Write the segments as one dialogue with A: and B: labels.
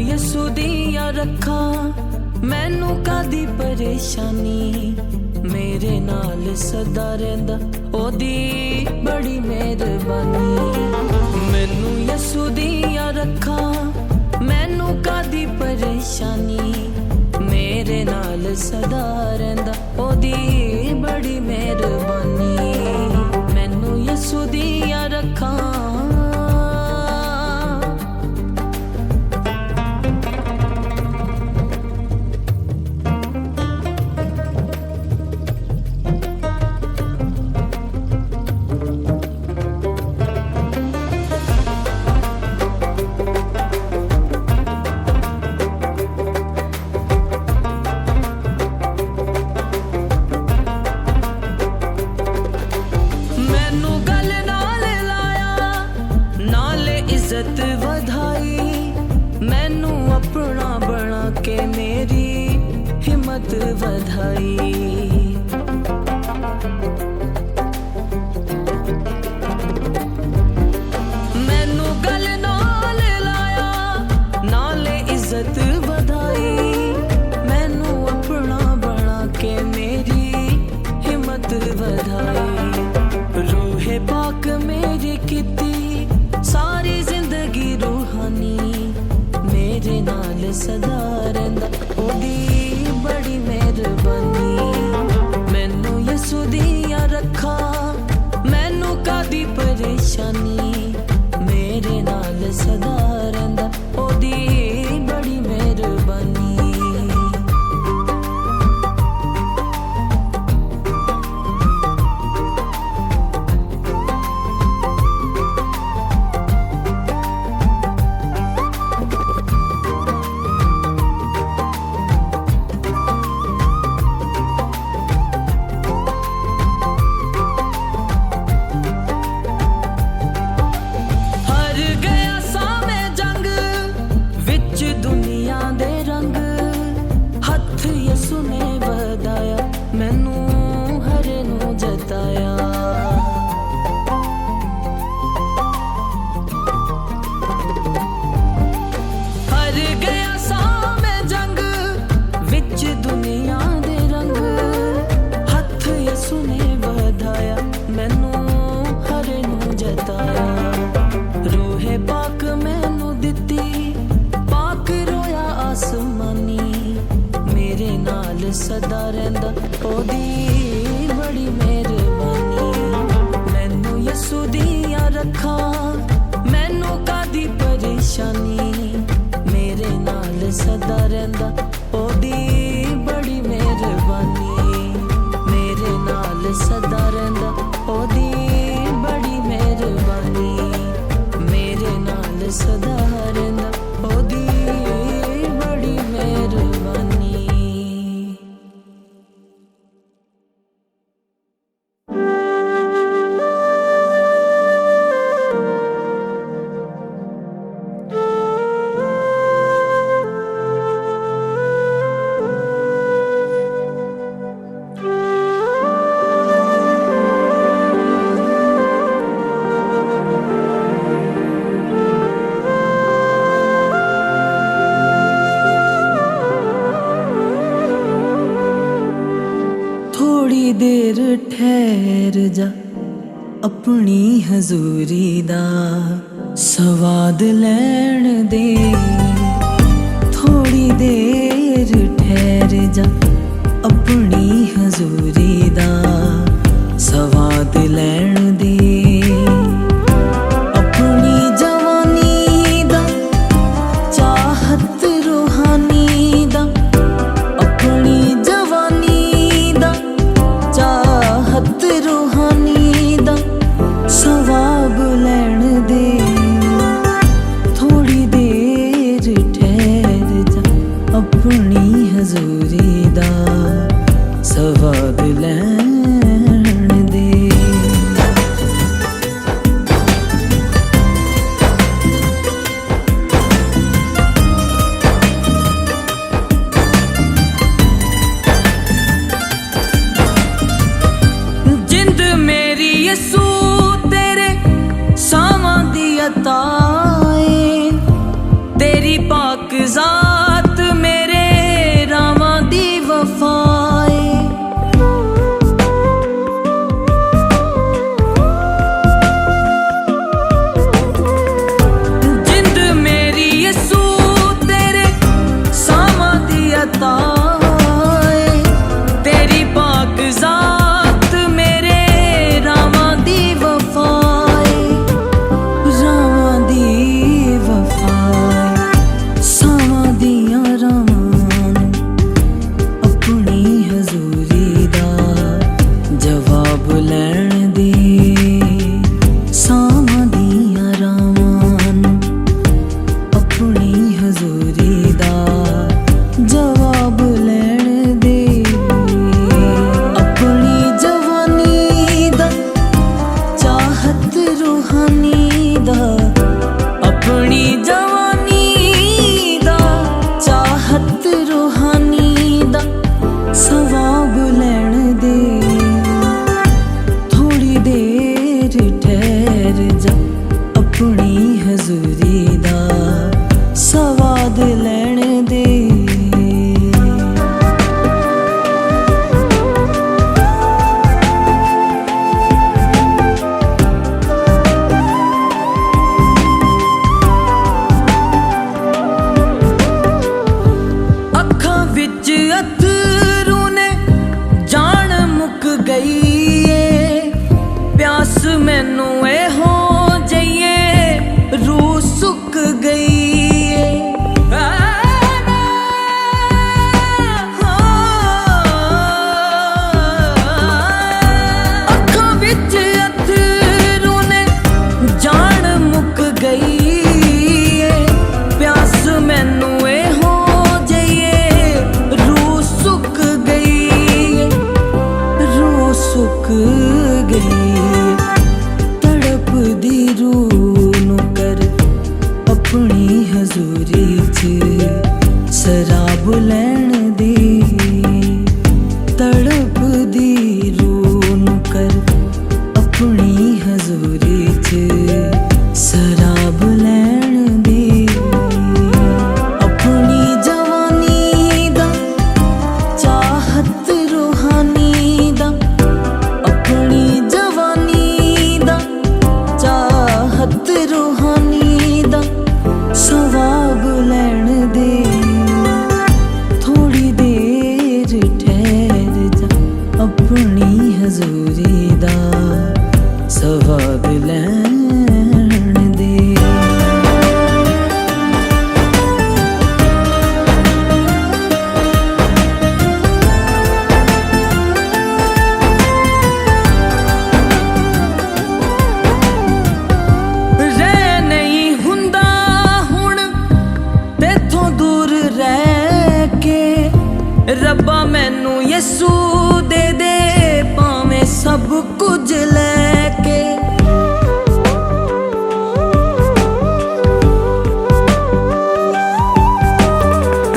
A: यसू दिया रखा मैनू कादी परेशानी, मेरे नाल सदा रहिंदा ओदी बड़ी मेहरबानी। मैनू यसू दिया रखा मैनू कादी परेशानी, मेरे नाल सदा रहिंदा ओदी बड़ी मेहरबानी। मैनू यसू दिया रखा इज्जत वधाई, मैनू अपना बना के मेरी हिम्मत वधाई। मैनू गल नाल लाया नाले इज्जत वधाई, मैनू अपना बना के मेरी हिम्मत वधाई। रूहे पाक मेरी किती सारी जिंदगी रूहानी, मेरे नाल सदा रहिंदा ओदी बड़ी मेहरबानी। मैनू यसू दिया रखा मैनू कादी परेशानी, मेरे नाल सदा रहिंदा ओदी बड़ी मेहरबानी। मैनू हरे नू जताया, हर गया सा मैं जंग विच दुनिया दे रंग, हथ यसू ने वधाया मैनू हरे नू जताया। रूहे पाक मैनू दिती पाक रोया आसमानी, मेरे नाल सदा रहिंदा ओदी बड़ी मेहरबानी। मैनू यसू दिया रखा मैनू कादी परेशानी, मेरे नाल सदा रहिंदा ओदी बड़ी मेहरबानी। मेरे नाल सदा रहिंदा ओदी बड़ी मेहरबानी, मेरे नाल सदा रहिंदा ओदी बड़ी मेहरबानी। थोड़ी देर ठहर जा अपनी हजूरी दा स्वाद लैण दे, थोड़ी देर ठहर जा अपनी हजूरी दा स्वाद लैण दे। अपनी जवानी दा चाहत रूहानी दा, अपनी जवानी दा चाहत रूहानी दा सवाब लैण दे। थोड़ी देर ठहर जा अपनी हजूरी दा स्वाद लैण दे। जिंद मेरी यसू तेरे सावां दी अता ऐ, तेरी पाक मैनू ए हो जाइए रूह सुक गई अखां विच अथरू ने जान मुक गई प्यास मैनू ए हो जाइए रूह सुक गई रूह सुक गई तड़प दी रूह नू कर अपनी हजूरी च शराब लैण दी तड़प दी रूह नू कर अपनी हजूरी च शराब लैण दी अपनी जवानी दा चाहत रूहानी दा अपनी जवानी दा चाहत रूहानी दा सवाब लैण दे थोड़ी देर ठहर जा अपनी हजूरी दा सवाब लैण दे ਰਹਿ ਨਹੀਂ ਹੁੰਦਾ ਹੁਣ ਤੇਥੋਂ ਦੂਰ ਰਹਿ ਕੇ ਰੱਬਾ ਮੈਨੂੰ ਯਿਸੂ ਦੇ ਦੇ ਭਾਵੇਂ ਸਭ ਕੁਝ ਲੈ ਕੇ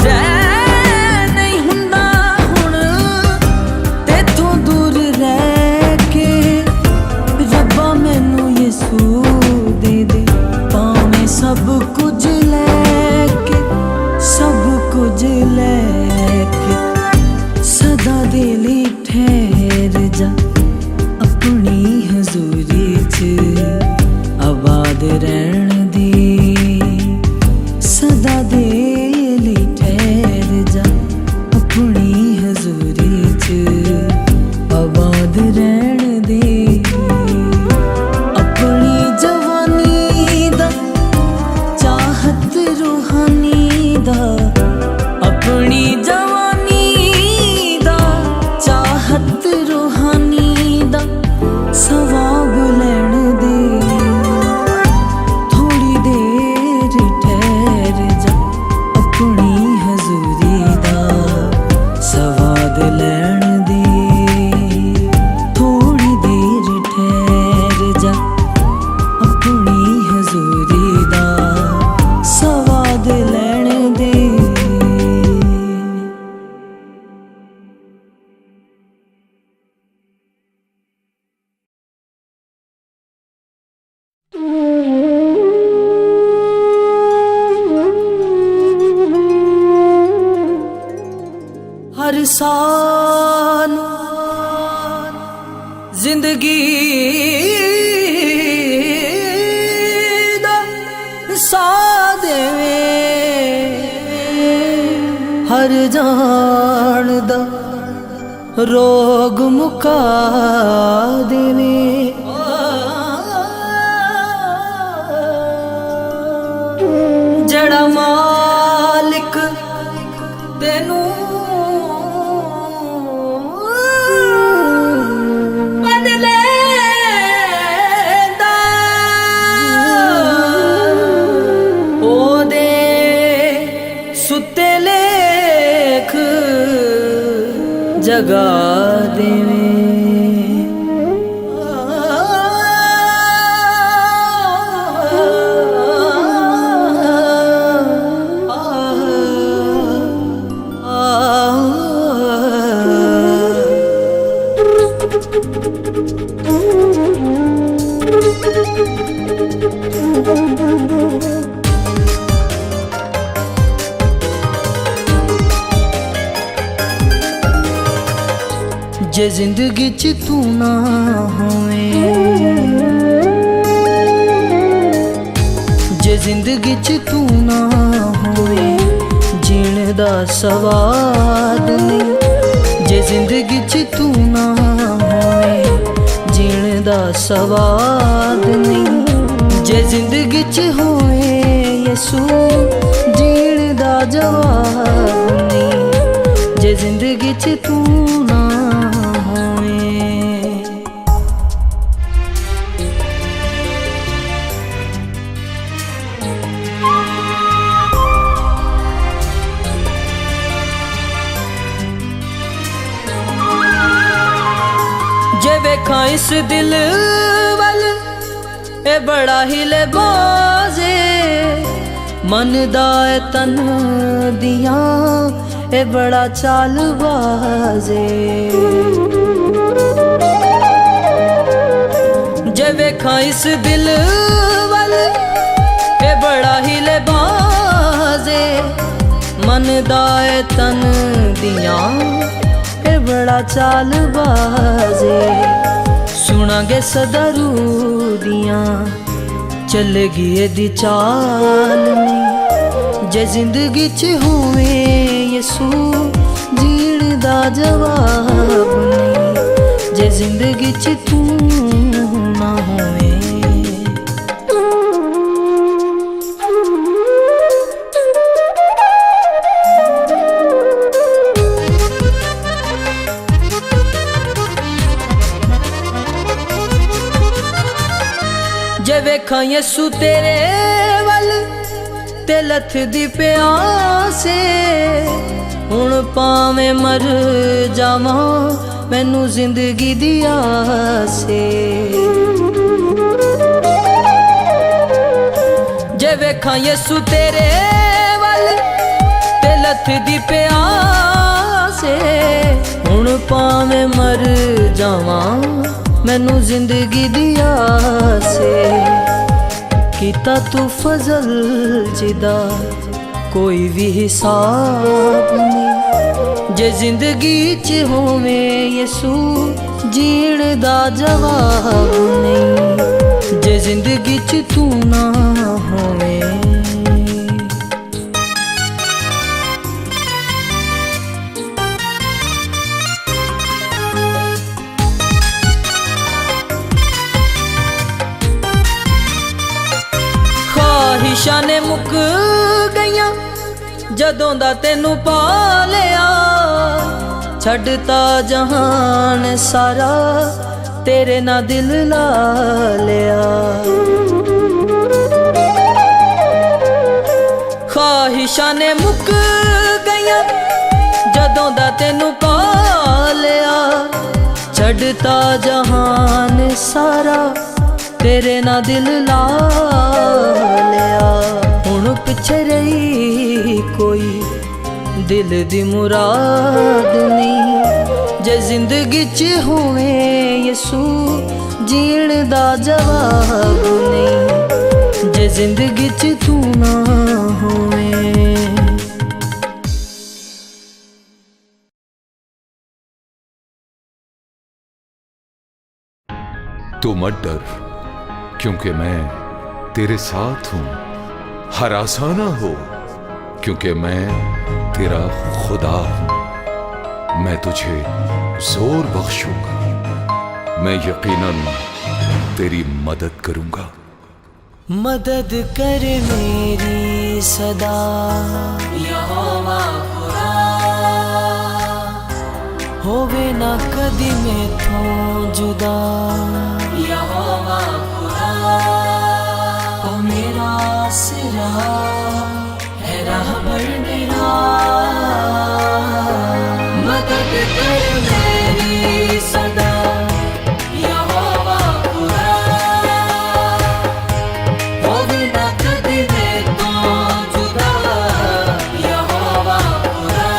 A: ਰਹਿ ਨਹੀਂ ਹੁੰਦਾ ਹੁਣ ਤੇਥੋਂ ਦੂਰ ਰਹਿ ਕੇ ਰੱਬਾ ਮੈਨੂੰ ਯਿਸੂ ਦੇ ਦੇ ਭਾਵੇਂ ਸਭ ਕੁਝ ਲੈ ਕੇ ਸਭ ਕੁਝ ਲੈ ਕੇ सदा दे ली ठहर जा अपनी हजूरी च आबाद रहन दी सदा दे ली ठहर जा अपनी हजूरी च आबाद रहन दे अपनी जवानी दा चाहत रूहानी दा अपनी जवानी चाहत रूहानी दा सवाब लैण दे थोड़ी देर ठहर जा अपनी हजूरी दा सवाद लैण दे थोड़ी देर ठहर जा अपनी हजूरी दा सवाद लैण दे हर सान जिंदगी दा सा देवे हर जान दा रोग मुका देवे जड़ा मालिक तेनू सुते लेख जगा देवे जे जिंदगी च तू ना होवे, जे जिंदगी च तू ना होवे, जीण दा सवाद नहीं। जे जिंदगी च तू ना होवे, जीण दा सवाद नहीं। जे जिंदगी च होवे यसू जीण दा जवाब नहीं। जे जिंदगी च तू ना होवे। जे वेखा इस दिल वल ए बड़ा हिलबाजे, मन दा ए तन दियां ए बड़ा चालबाजे। जे वेखा इस दिल वल ए बड़ा हिलबाजे, मन दा ए तन दियां ए बड़ा चालबाजे। सुनांगे सदा रूदियां चलेगी एदी चाल नहीं। जे जिंदगी च होवे यसू जीण दा जवाब नहीं। जे जिंदगी च तू ना होवे। जे वेखा यसू तेरे वल ते लथ दी प्यासे, हुण भावें मर जावां मैनू जिंदगी दी आसे। जे वेखा यसू तेरे वल ते लथ दी प्यासे, हुण भावें मर जावां मैनू जिंदगी दी आसे। कीता तू फजल जिदा कोई भी हिसाब नहीं। जे जिंदगी च होवे यसू जीण दा जवाब नहीं। जे जिंदगी च तू ना होवे। ख्वाहिशां ने मुक गईयां जदों दा तेनू पा लिया। छड्डता जहान सारा तेरे ना दिल ला लिया। ख्वाहिशां ने मुक गईयां जदों दा तेनू पा लिया। छड्डता जहान सारा तेरे ना दिल ला लिया। हुण पिछे रही कोई दिल दी मुराद नहीं। जे जिंदगी च होवे यसू जीण दा जवाब नहीं। जे जिंदगी च तू ना होवे।
B: तू मत डर, क्योंकि मैं तेरे साथ हूं। हरासा ना हो, क्योंकि मैं तेरा खुदा हूं। मैं तुझे जोर बख्शूंगा। मैं यकीनन तेरी मदद करूंगा।
A: मदद कर मेरी सदा यहोवा खुदा। होवे ना कदी मैथों जुदा यहोवा खुदा। ओ मेरा आसरा है रहबर मेरा। मदद कर मेरी सदा यहोवा खुदा। होवे ना कदी मैथों जुदा यहोवा खुदा।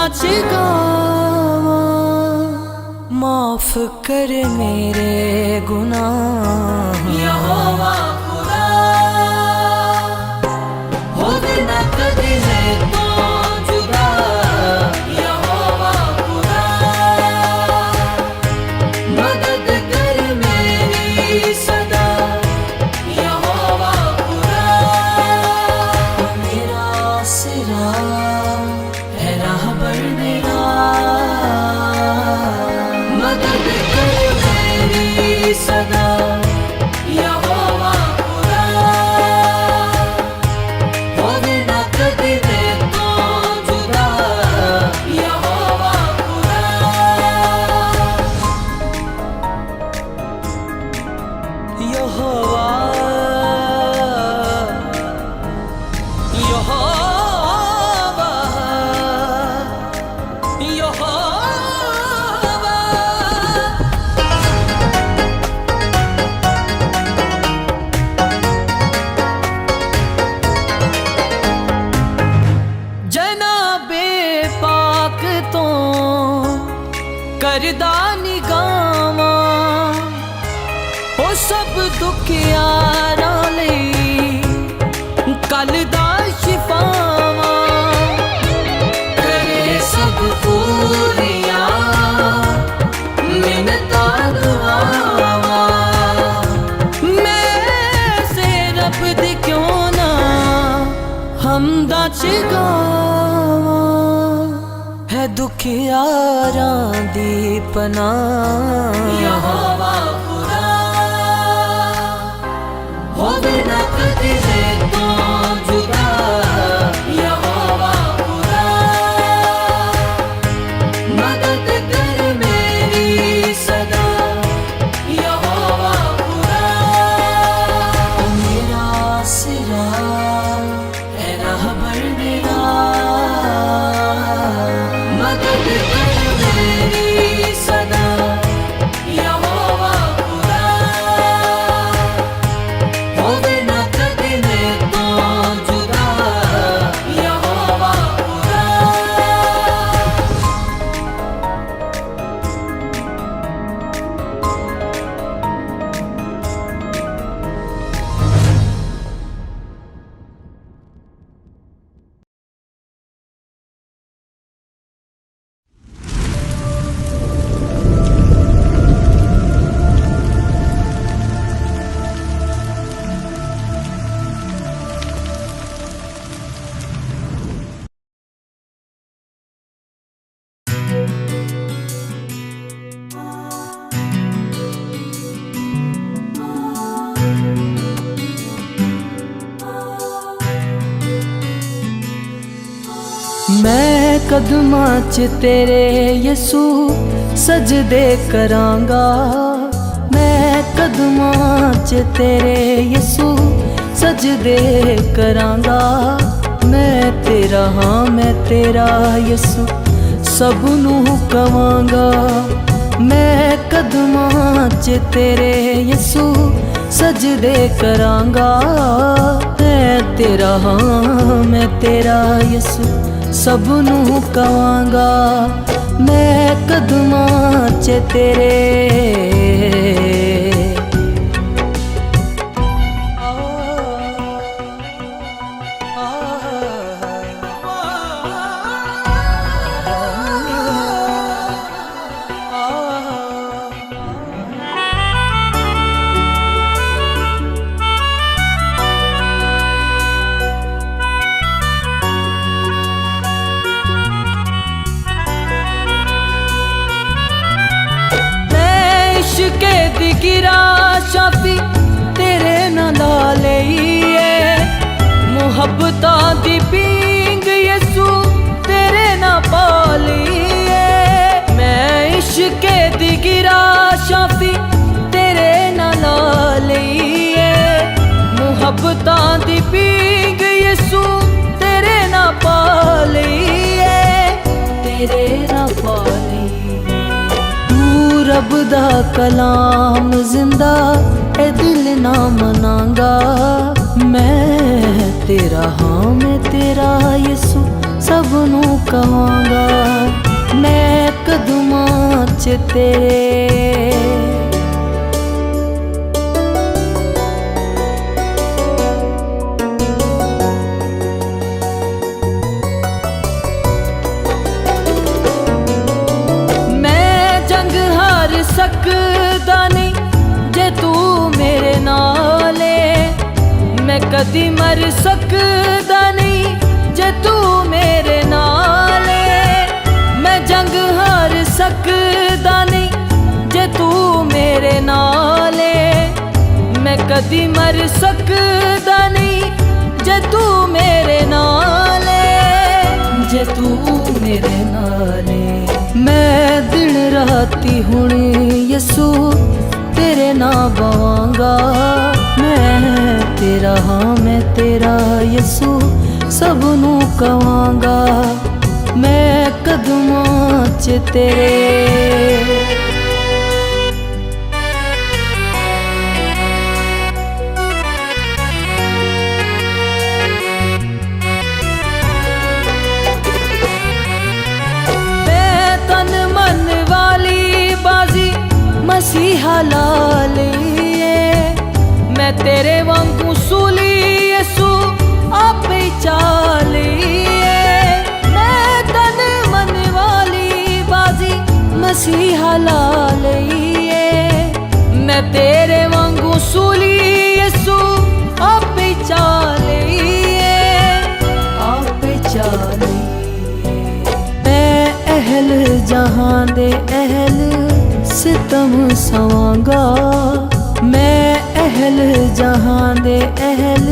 A: नाच गावा। माफ कर मेरे गुनाह यहोवा खुदा, होवे ना कदी है तो जुदा यहोवा खुदा। मदद कर मेरी सदा यहोवा खुदा। मेरा आसरा है राहबर मेरा, मदद कर मेरी सदा यहोवा खुदा। होवे ना कदी मैं तो जुदा यहोवा खुदा। यहोवा यहोवा यहोवा। जनाबे पाक तो करदा निगावा, ओ सब दुखियारां लई कल दा शिफावा। करे सब पूरियां मिन्नतां दुआवां, मैं से रब दी क्यों ना हमदा च गावां। है दुखियारां दी पनाह यहोवा खुदा। होवे ना कदी है तो जुदा यहोवा खुदा। मदद कर मेरी सदा यहोवा खुदा। मेरा आसरा है राहबर मेरा, मदद कर मेरी सदा यहोवा खुदा। होवे ना कदी मैं तो जुदा यहोवा खुदा। मैं कदमां च तेरे यसू सजदे करांगा। मैं कदमां च तेरे यसू सजदे करांगा। मैं तेरा हाँ मैं तेरा यसू सबनू कवांगा। मैं कदमां च तेरे यसू सजदे करांगा। मैं तेरा हाँ मैं तेरा यसू सबनू कवांगा। मैं कदमां च तेरे गिरा शाफी तेरे नाल लईए। मुहब्बतां दी पींग यसू तेरे ना पालीए। मैं इश्के दी गिरा शाफी तेरे नाल लईए। मुहब्बतां दी पींग यसू तेरे ना पालीए। तेरे ना पालीए। रब दा कलाम जिंदा ए दिल ना मनांगा। मैं तेरा हाँ मैं तेरा यसू ਸਭ ਨੂੰ ਕਵਾਂਗਾ ਮੈਂ ਕਦਮਾਂ 'ਚ ਤੇਰੇ। ਮੈਂ ਜੰਗ ਹਾਰ ਸਕਦਾ ਨਹੀਂ ਜੇ ਤੂੰ ਮੇਰੇ ਨਾਲ ਏ, ਮੈਂ ਕਦੀ ਮਰ ਸਕਦਾ ਨਹੀਂ ਜੇ ਤੂੰ ਮੇਰੇ ਨਾਲ ਏ। ਮੈਂ ਜੰਗ ਹਾਰ ਸਕਦਾ ਨਹੀਂ ਜੇ ਤੂੰ ਮੇਰੇ ਨਾਲ ਏ, ਮੈਂ ਕਦੀ ਮਰ ਸਕਦਾ ਨਹੀਂ ਜੇ ਤੂੰ ਮੇਰੇ ਨਾਲ ਏ, ਜੇ ਤੂੰ ਮੇਰੇ ਨਾਲ ਏ। ਮੈਂ ਦਿਨ ਰਾਤੀ ਹੁਣ ਯਿਸੂ तेरे ना बवांगा, मैं तेरा हाँ मैं तेरा यीशु सबनू कवांगा मैं कदमां च तेरे। मैं तन मन वाली बाजी मसीहा ला लिए, मैं तेरे वांगू सूली यीशु आपे चालिए। मैं तन मन वाली बाजी मसीहा ला लिए, मैं तेरे वांगू सूली यीशु आपे चालिए, आपे चालिए। मैं अहल जहां दे अहल सितम सवांगा, मैं अहल जहां दे अहल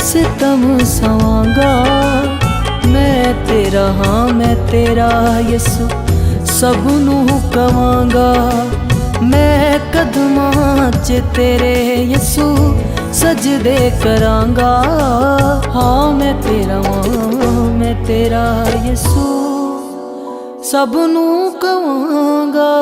A: सितम सवांगा। मैं तेरा हाँ मैं तेरा यीशु सबनू कवांगा मैं कदमां च तेरे यीशु सजदे करांगा। हाँ मैं तेरा हाँ मैं तेरा यीशु सबनू कवांगा।